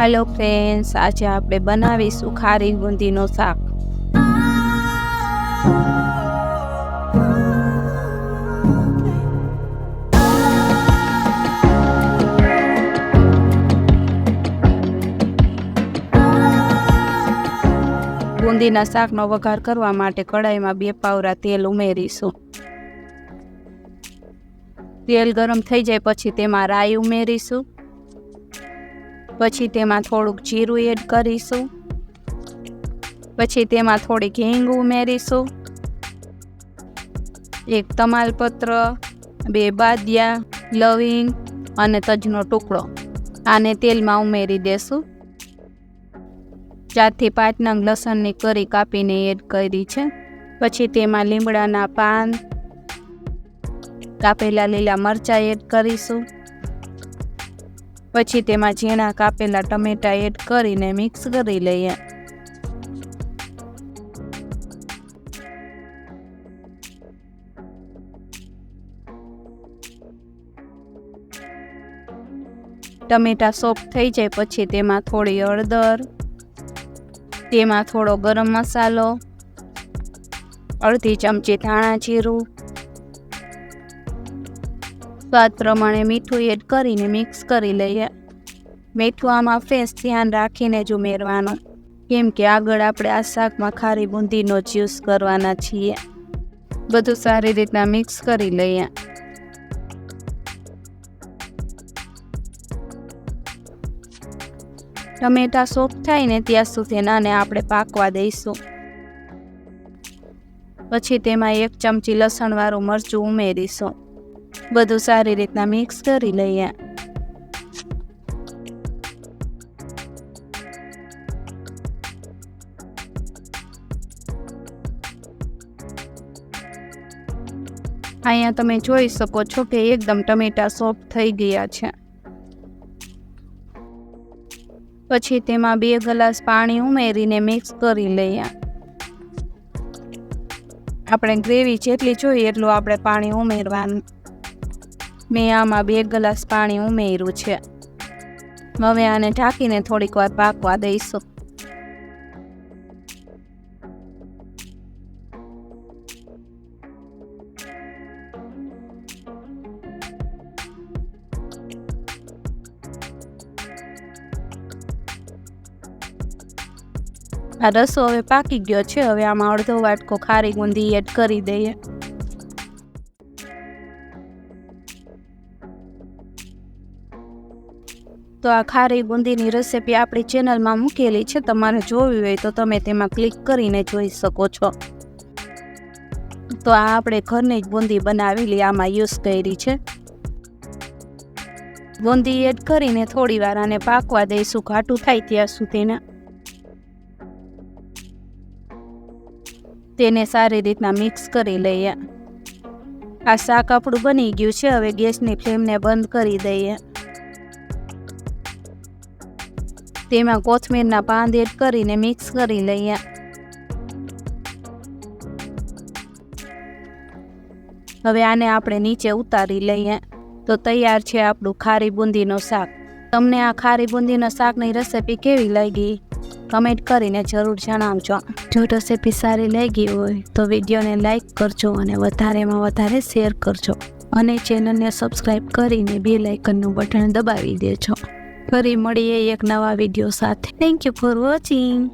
Hello friends, आज આપણે બનાવીશું ખારી બુંદીનો શાક। બુંદીના શાકનો વઘાર કરવા માટે કડાઈમાં 2 પાવરા તેલ ઉમેરીશું। તેલ ગરમ થઈ જાય પછી તેમાં રાઈ ઉમેરીશું। પછી તેમાં થોડુંક જીરું એડ કરીશું। પછી તેમાં થોડીક હિંગ ઉમેરીશું। 1 તમાલપત્ર, 2 બાદિયા, લવિંગ અને તજનો ટુકડો આને તેલમાં ઉમેરી દેશું। 4 થી 5 નંગ લસણની કરી કાપીને એડ કરી છે। પછી તેમાં લીમડાના પાન, કાપેલા લીલા મરચાં એડ કરીશું। પછી તેમાં ઝીણા કાપેલા ટમેટા એડ કરીને મિક્સ કરી લઈએ। ટમેટા સોફ્ટ થઈ જાય પછી તેમાં થોડી હળદર, તેમાં થોડો ગરમ મસાલો, અડધી ચમચી ધાણા જીરું, સ્વાદ પ્રમાણે મીઠું એડ કરીને મિક્સ કરી લઈએ। મીઠું આમાં ફ્રેશ ધ્યાન રાખીને જ ઉમેરવાનું, કેમ કે આગળ આપણે આ શાકમાં ખારી બુંદીનો જ્યુસ કરવાના છીએ। બધું સારી રીતના મિક્સ કરી લઈએ। ટમેટા સોફ્ટ થાય ને ત્યાં સુધી નાને આપણે પાકવા દઈશું। પછી તેમાં 1 ચમચી લસણવાળું મરચું ઉમેરીશું। બધું સારી રીતના મિક્સ કરી લઈએ। અહીંયા તમે જોઈ શકો છો કે એકદમ ટમેટા સોફ્ટ થઈ ગયા છે। પછી તેમાં 2 ગ્લાસ પાણી ઉમેરીને મિક્સ કરી લઈએ। આપણે ગ્રેવી જેટલી જોઈએ એટલું આપણે પાણી ઉમેરવાનું। મેં આમાં 2 ગ્લાસ પાણી ઉમેર્યું છે। હવે આને ઢાંકીને થોડીક વાર પાકવા દઈશું। આ રસો હવે પાકી ગયો છે। હવે આમાં અડધો વાટકો ખારી બુંદી એડ કરી દઈએ। તો આ ખારી બુંદીની રેસીપી આપણી ચેનલમાં મૂકેલી છે, તમારે જોવી હોય તો તમે તેમાં ક્લિક કરીને જોઈ શકો છો। તો આ આપણે ઘરની જ બુંદી બનાવેલી આમાં યુઝ કરી છે। બુંદી એડ કરીને થોડી વાર આને પાકવા દઈશું, ઘાટું થાય ત્યાં સુધીને। તેને સારી રીતના મિક્સ કરી લઈએ। આ શાક આપણું બની ગયું છે। હવે ગેસની ફ્લેમને બંધ કરી દઈએ। તેમાં કોથમીરના પાન એડ કરીને મિક્સ કરી લઈએ। હવે આને આપણે નીચે ઉતારી લઈએ। તો તૈયાર છે આપણું ખારી બુંદીનો શાક। તમને આ ખારી બુંદીના શાકની રેસીપી કેવી લાગી કમેન્ટ કરીને જરૂર જણાવજો। જો રેસીપી સારી લાગી હોય તો વિડીયોને લાઈક કરજો અને વધારેમાં વધારે શેર કરજો અને ચેનલને સબસ્ક્રાઈબ કરીને બેલ આઇકનનું બટન દબાવી દેજો। ફરી મળીએ એક નવા વિડીયો સાથે। Thank you for watching.